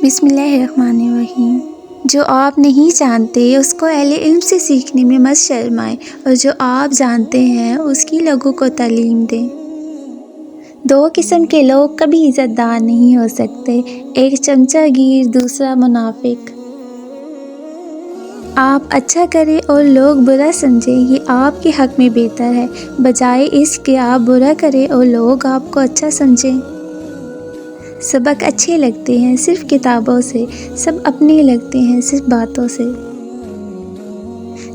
बिस्मिल्लाहिर्रहमानिर्रहीम। जो आप नहीं जानते उसको अहले इल्म से सीखने में मत शर्माएं और जो आप जानते हैं उसकी लोगों को तालीम दें। दो किस्म के लोग कभी इज़्ज़तदार नहीं हो सकते, एक चमचागिर, दूसरा मुनाफिक। आप अच्छा करें और लोग बुरा समझें, ये आपके हक़ में बेहतर है, बजाय इसके आप बुरा करें और लोग आपको अच्छा समझें। सबक अच्छे लगते हैं सिर्फ़ किताबों से, सब अपने लगते हैं सिर्फ़ बातों से।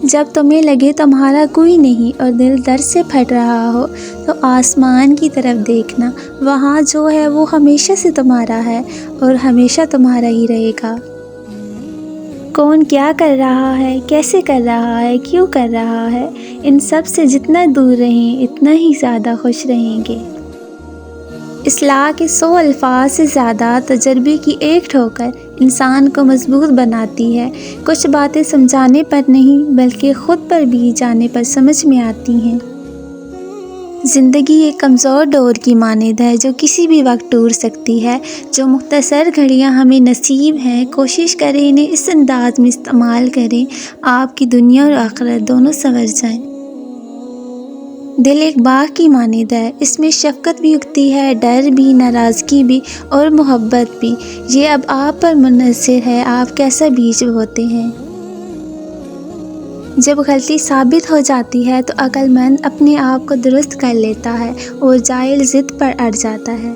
जब तुम्हें लगे तुम्हारा कोई नहीं और दिल दर्द से फट रहा हो, तो आसमान की तरफ देखना, वहाँ जो है वो हमेशा से तुम्हारा है और हमेशा तुम्हारा ही रहेगा। कौन क्या कर रहा है, कैसे कर रहा है, क्यों कर रहा है, इन सब से जितना दूर रहें इतना ही ज़्यादा खुश रहेंगे। इस्लाह के 100 अल्फाज से ज़्यादा तजर्बे की एक ठोकर इंसान को मजबूत बनाती है। कुछ बातें समझाने पर नहीं बल्कि ख़ुद पर बीत जाने पर समझ में आती हैं। ज़िंदगी एक कमज़ोर डोर की मानद है जो किसी भी वक्त टूट सकती है। जो मुख्तसर घड़ियां हमें नसीब हैं, कोशिश करें इन्हें इस अंदाज में इस्तेमाल करें आपकी दुनिया और आखिरत दोनों संवर जाएं। दिल एक बाग की मानद है, इसमें शफ़क़त भी उगती है, डर भी, नाराज़गी भी और मोहब्बत भी। ये अब आप पर मुनहसर है, आप कैसा बीज बोते हैं। जब गलती साबित हो जाती है तो अक्लमंद अपने आप को दुरुस्त कर लेता है और जाहिल ज़िद पर अड़ जाता है।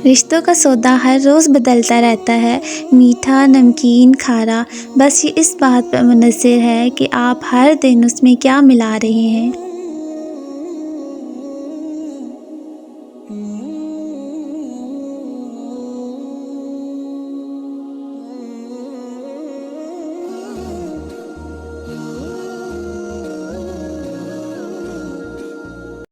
रिश्तों का सौदा हर रोज़ बदलता रहता है, मीठा, नमकीन, खारा, बस ये इस बात पर मुनहसर है कि आप हर दिन उसमें क्या मिला रहे हैं।